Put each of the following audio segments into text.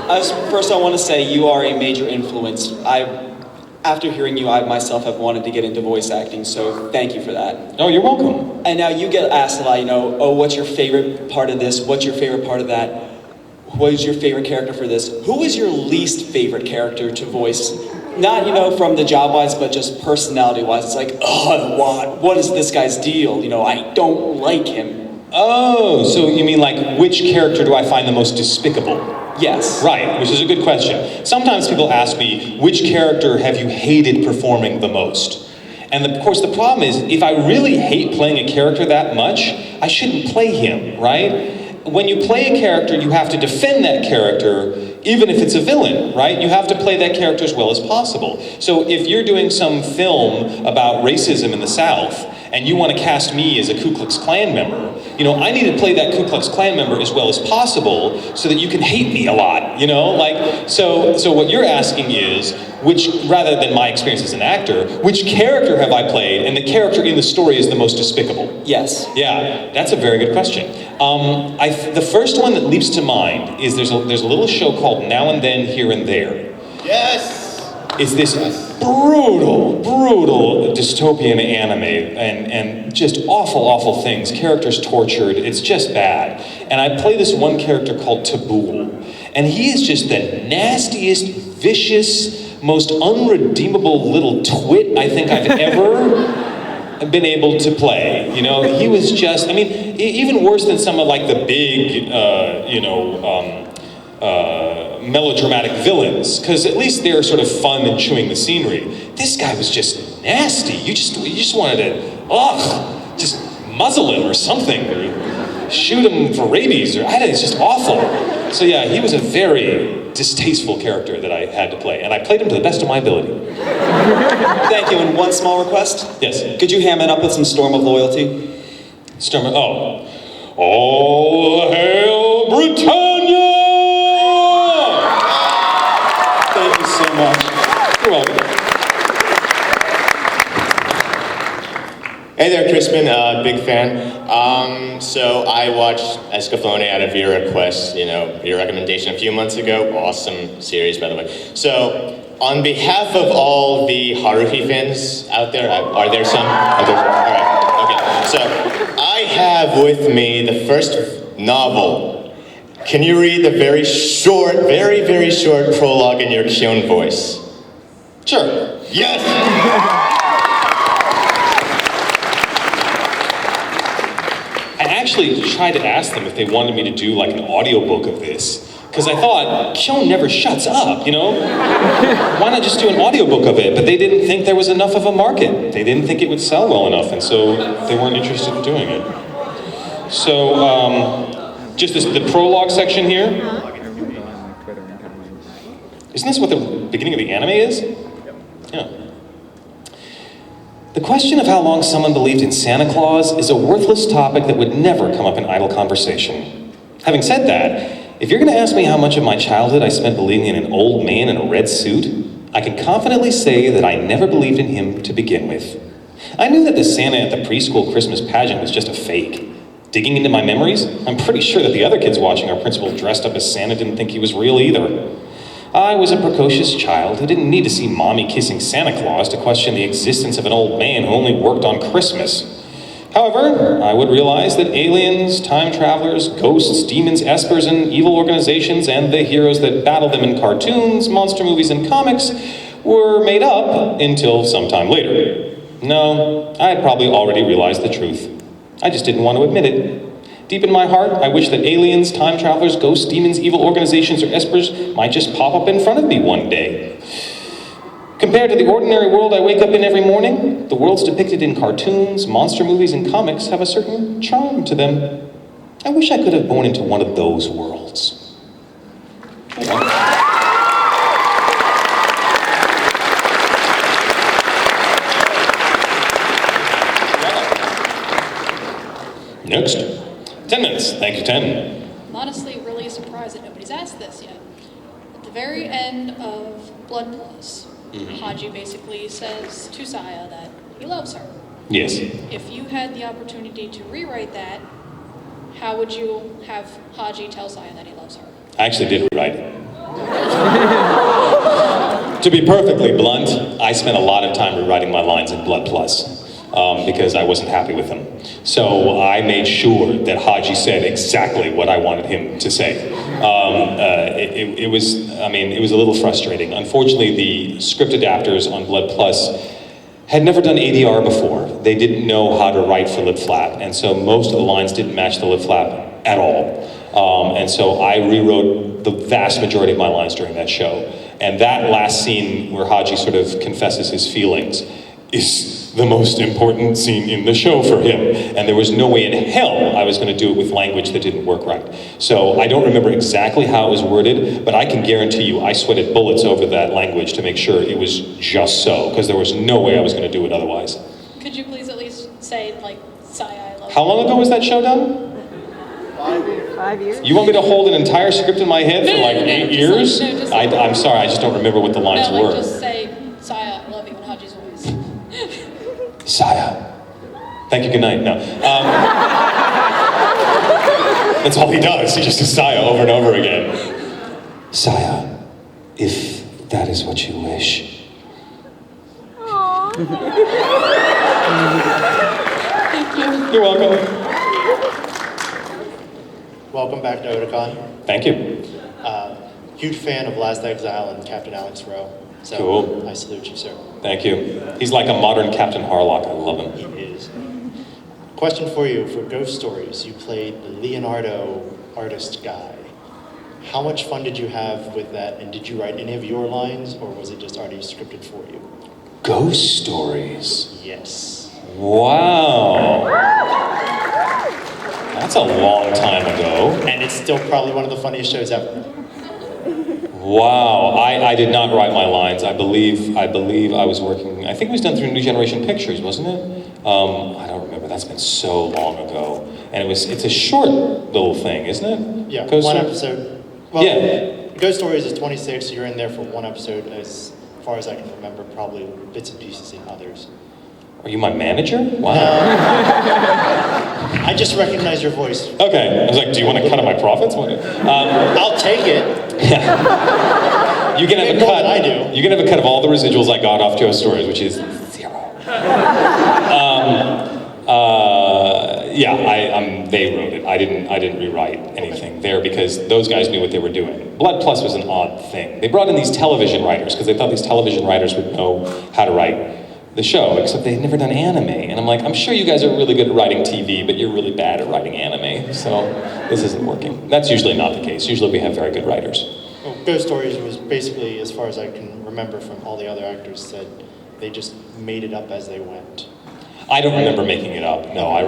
First, I want to say you are a major influence. After hearing you, I myself have wanted to get into voice acting, so thank you for that. Oh, you're welcome. And now you get asked a lot, oh, what's your favorite part of this? What's your favorite part of that? What is your favorite character for this? Who is your least favorite character to voice? Not, from the job-wise, but just personality-wise. It's like, what is this guy's deal? I don't like him. Oh, so you mean like, which character do I find the most despicable? Yes. Right, which is a good question. Sometimes people ask me, which character have you hated performing the most? And of course the problem is, if I really hate playing a character that much, I shouldn't play him, right? When you play a character, you have to defend that character, even if it's a villain, right? You have to play that character as well as possible. So if you're doing some film about racism in the South, and you want to cast me as a Ku Klux Klan member, I need to play that Ku Klux Klan member as well as possible so that you can hate me a lot, So what you're asking is, rather than my experience as an actor, which character have I played, and the character in the story is the most despicable? Yes. Yeah, that's a very good question. The first one that leaps to mind is there's a little show called Now and Then, Here and There. Yes! It's this brutal dystopian anime and just awful things. Characters tortured. It's just bad. And I play this one character called Taboo. And he is just the nastiest, vicious, most unredeemable little twit I think I've ever been able to play. He was just, even worse than some of like the big, melodramatic villains, because at least they're sort of fun and chewing the scenery. This guy was just nasty. You just wanted to, just muzzle him or something, or shoot him for rabies, or it's just awful. So yeah, he was a very distasteful character that I had to play, and I played him to the best of my ability. Thank you, and one small request? Yes. Could you ham it up with some Storm of Loyalty? All hail Britannia! Thank you so much. You're welcome. Hey there, Crispin, big fan. So I watched Escaflowne out of your request, your recommendation a few months ago. Awesome series, by the way. So, on behalf of all the Haruhi fans out there, are there some? All right, okay. So, I have with me the first novel. Can you read the very short, very short prologue in your Kyon voice? Sure. Yes! I actually tried to ask them if they wanted me to do like an audiobook of this, because I thought, Kyon never shuts up, Why not just do an audiobook of it? But they didn't think there was enough of a market. They didn't think it would sell well enough, and so they weren't interested in doing it. So, just the prologue section here. Isn't this what the beginning of the anime is? Yeah. The question of how long someone believed in Santa Claus is a worthless topic that would never come up in idle conversation. Having said that, if you're going to ask me how much of my childhood I spent believing in an old man in a red suit, I can confidently say that I never believed in him to begin with. I knew that the Santa at the preschool Christmas pageant was just a fake. Digging into my memories, I'm pretty sure that the other kids watching our principal dressed up as Santa didn't think he was real either. I was a precocious child who didn't need to see mommy kissing Santa Claus to question the existence of an old man who only worked on Christmas. However, I would realize that aliens, time travelers, ghosts, demons, espers, and evil organizations, and the heroes that battle them in cartoons, monster movies, and comics were made up until sometime later. No, I had probably already realized the truth. I just didn't want to admit it. Deep in my heart, I wish that aliens, time travelers, ghosts, demons, evil organizations, or espers might just pop up in front of me one day. Compared to the ordinary world I wake up in every morning, the worlds depicted in cartoons, monster movies, and comics have a certain charm to them. I wish I could have born into one of those worlds. Next. 10 minutes. Thank you, 10. I'm honestly really surprised that nobody's asked this yet. At the very end of Blood Plus, Haji basically says to Saya that he loves her. Yes. If you had the opportunity to rewrite that, how would you have Haji tell Saya that he loves her? I actually did rewrite it. To be perfectly blunt, I spent a lot of time rewriting my lines in Blood Plus because I wasn't happy with them. So I made sure that Haji said exactly what I wanted him to say. It was a little frustrating. Unfortunately, the script adapters on Blood Plus had never done ADR before. They didn't know how to write for lip flap, and so most of the lines didn't match the lip flap at all. And so I rewrote the vast majority of my lines during that show. And that last scene where Haji sort of confesses his feelings is the most important scene in the show for him. And there was no way in hell I was going to do it with language that didn't work right. So I don't remember exactly how it was worded, but I can guarantee you I sweated bullets over that language to make sure it was just so, because there was no way I was going to do it otherwise. Could you please at least say, like, Saya, I love How you? long ago was that show done? 5 years. You want me to hold an entire script in my head for like 8 years? I'm sorry, I just don't remember what the lines No, like, were. just say, Saya, I love you in Haji's voice. Saya. Thank you, good night. No. That's all he does. He just says Saya over and over again. Saya, if that is what you wish. Thank you. You're welcome. Welcome back to Otakon. Thank you. Huge fan of Last Exile and Captain Alex Rowe. So Cool. I salute you, sir. Thank you. He's like a modern Captain Harlock. I love him. He is. Question for you. For Ghost Stories, you played the Leonardo artist guy. How much fun did you have with that? And did you write any of your lines, or was it just already scripted for you? Ghost Stories. Yes. Wow. That's a long time ago. And it's still probably one of the funniest shows ever. Wow, I did not write my lines. I believe I was working, I think it was done through New Generation Pictures, wasn't it? I don't remember, that's been so long ago. And it's a short little thing, isn't it? Yeah, Ghost one Story? episode. Well, Yeah. Ghost Stories is 26. You're in there for one episode, as far as I can remember, probably bits and pieces in others. Are you my manager? Wow. I just recognize your voice. Okay, I was like, do you want to cut out my profits? I'll take it. You can have a More cut. than I do. You can have a cut of all the residuals I got off Ghost Stories, which is 0. They wrote it. I didn't rewrite anything there because those guys knew what they were doing. Blood Plus was an odd thing. They brought in these television writers because they thought these television writers would know how to write the show, except they'd never done anime. And I'm like, I'm sure you guys are really good at writing TV, but you're really bad at writing anime. So this isn't working. That's usually not the case. Usually we have very good writers. Well, Ghost Stories was basically, as far as I can remember from all the other actors said, they just made it up as they went. I don't remember making it up. No, I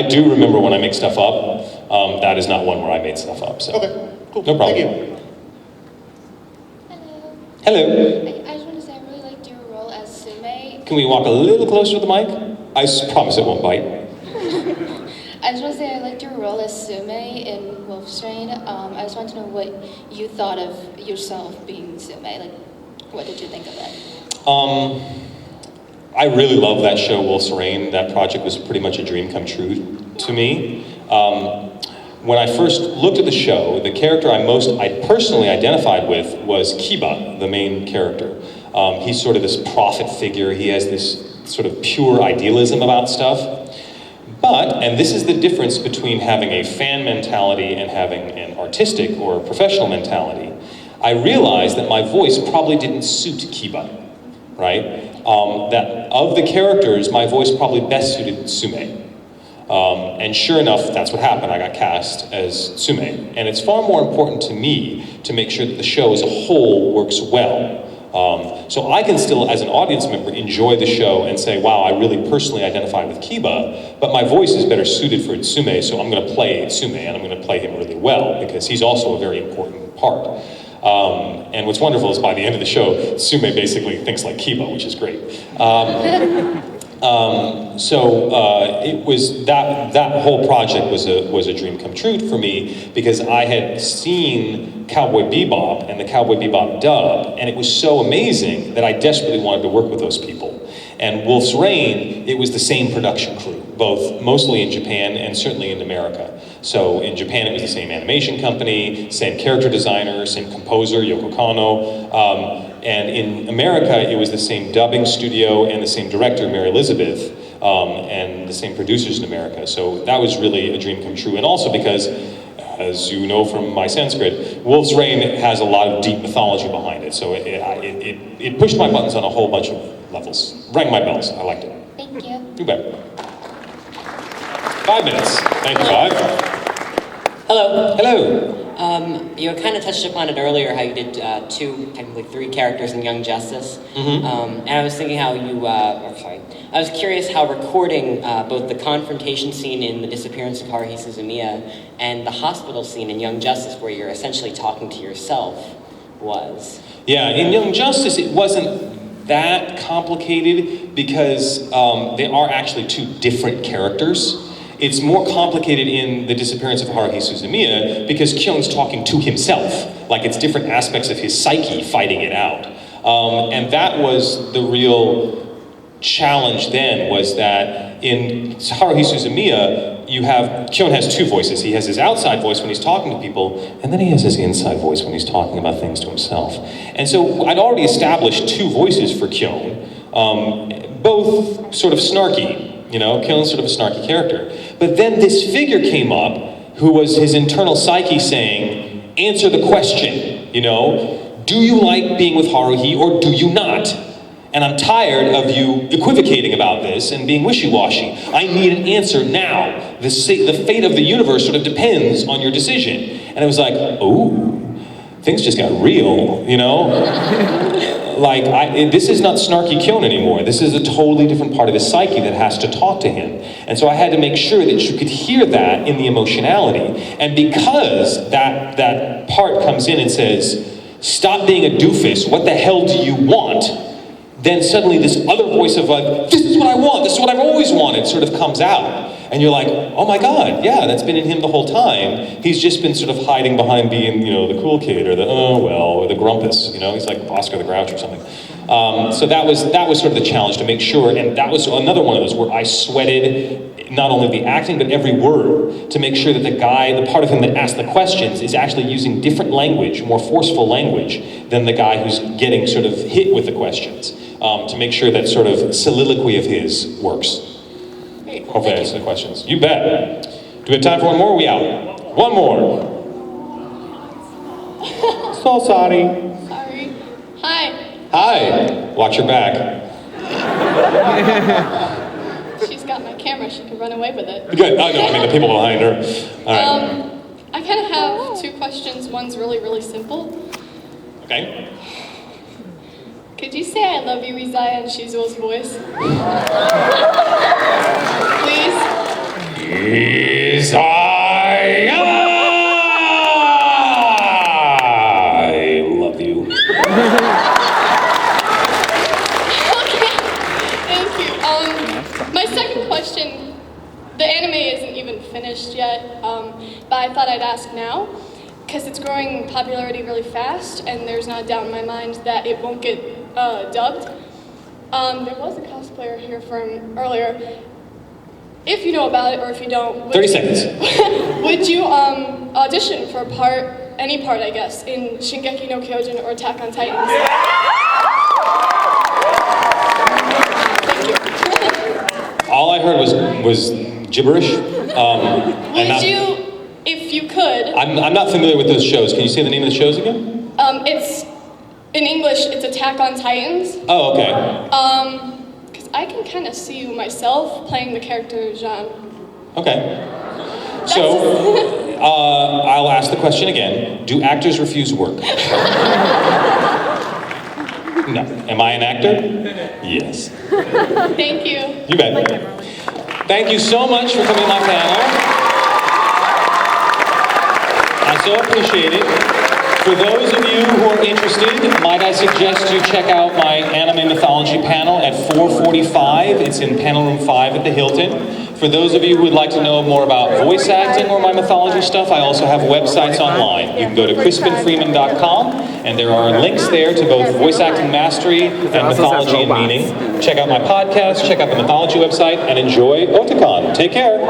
do remember when I make stuff up. That is not one where I made stuff up. So. Okay, cool. No problem. Thank you. Hello. Hello. I just want to say I really liked your role as Tsume. Can we walk a little closer to the mic? I promise it won't bite. I just want to say I liked your role as Tsume in Wolf's Rain. I just want to know what you thought of yourself being Tsume. Like, what did you think of it? I really love that show, Wolf's Rain. That project was pretty much a dream come true to me. When I first looked at the show, the character I personally identified with was Kiba, the main character. He's sort of this prophet figure. He has this sort of pure idealism about stuff. But, and this is the difference between having a fan mentality and having an artistic or professional mentality, I realized that my voice probably didn't suit Kiba, right? That of the characters, my voice probably best suited Tsume. And sure enough, that's what happened. I got cast as Tsume. And it's far more important to me to make sure that the show as a whole works well. So I can still, as an audience member, enjoy the show and say, wow, I really personally identify with Kiba, but my voice is better suited for Tsume, so I'm going to play Tsume, and I'm going to play him really well, because he's also a very important part. And what's wonderful is by the end of the show, Tsume basically thinks like Kiba, which is great. It was that whole project was a dream come true for me, because I had seen Cowboy Bebop and the Cowboy Bebop dub, and it was so amazing that I desperately wanted to work with those people. And Wolf's Rain, it was the same production crew, both mostly in Japan and certainly in America. So in Japan, it was the same animation company, same character designer, same composer, Yoko Kanno. And in America, it was the same dubbing studio and the same director, Mary Elizabeth, and the same producers in America. So that was really a dream come true. And also because, as you know from my Sanskrit, Wolf's Rain has a lot of deep mythology behind it. So it pushed my buttons on a whole bunch of levels. Rang my bells. I liked it. Thank you. You bet. 5 minutes. Thank you, 5. Hello. Hello. You kind of touched upon it earlier, how you did technically 3 characters in Young Justice. And I was thinking how you, I was curious how recording both the confrontation scene in The Disappearance of Haruhi Suzumiya and the hospital scene in Young Justice, where you're essentially talking to yourself, was. Yeah, in Young Justice, it wasn't that complicated because they are actually 2 different characters. It's more complicated in The Disappearance of Haruhi Suzumiya because Kyon's talking to himself. Like, it's different aspects of his psyche fighting it out. And that was the real challenge then, was that in Haruhi Suzumiya, Kyon has 2 voices. He has his outside voice when he's talking to people, and then he has his inside voice when he's talking about things to himself. And so I'd already established 2 voices for Kyon, both sort of snarky. You know, Kyon's sort of a snarky character. But then this figure came up who was his internal psyche saying, answer the question, you know, do you like being with Haruhi or do you not? And I'm tired of you equivocating about this and being wishy-washy. I need an answer now. The fate of the universe sort of depends on your decision. And it was like, oh, things just got real, you know? Like, this is not snarky Kyon anymore. This is a totally different part of his psyche that has to talk to him. And so I had to make sure that you could hear that in the emotionality. And because that part comes in and says, stop being a doofus, what the hell do you want? Then suddenly this other voice of like, this is what I want, this is what I've always wanted, sort of comes out. And you're like, oh my God, yeah, that's been in him the whole time. He's just been sort of hiding behind being, you know, the cool kid or the, or the grumpus, you know, he's like Oscar the Grouch or something. So that was sort of the challenge, to make sure, and that was another one of those where I sweated not only the acting, but every word, to make sure that the part of him that asked the questions is actually using different language, more forceful language, than the guy who's getting sort of hit with the questions, to make sure that sort of soliloquy of his works. Hopefully I answered the questions. You bet. Do we have time for one more? Or are we out? One more. So sorry. Sorry. Hi. Hi. Watch your back. She's got my camera. She can run away with it. Good. Oh, no, I mean the people behind her. All right. I kind of have 2 questions. One's really, really simple. Okay. Could you say I love you, Izaya, in Shizuo's voice? Please? Izaya! I love you. Okay, thank you. My second question, the anime isn't even finished yet, but I thought I'd ask now, because it's growing in popularity really fast, and there's not a doubt in my mind that it won't get dubbed. There was a cosplayer here from earlier. If you know about it, or if you don't, 30 seconds. Would you audition for any part, I guess, in Shingeki no Kyojin or Attack on Titans? Thank you. All I heard was gibberish. Would you, if you could? I'm not familiar with those shows. Can you say the name of the shows again? It's in English. It's Attack on Titans. Oh, okay. Because I can kind of see you myself playing the character Jean. Okay. So, I'll ask the question again. Do actors refuse work? No. Am I an actor? Yes. Thank you. You bet. Thank you so much for coming to my panel. I so appreciate it. For those of you who are interested, might I suggest you check out my anime mythology panel at 4:45. It's in panel room 5 at the Hilton. For those of you who would like to know more about voice acting or my mythology stuff, I also have websites online. You can go to crispinfreeman.com, and there are links there to both voice acting mastery and mythology and meaning. Check out my podcast, check out the mythology website, and enjoy Otakon. Take care.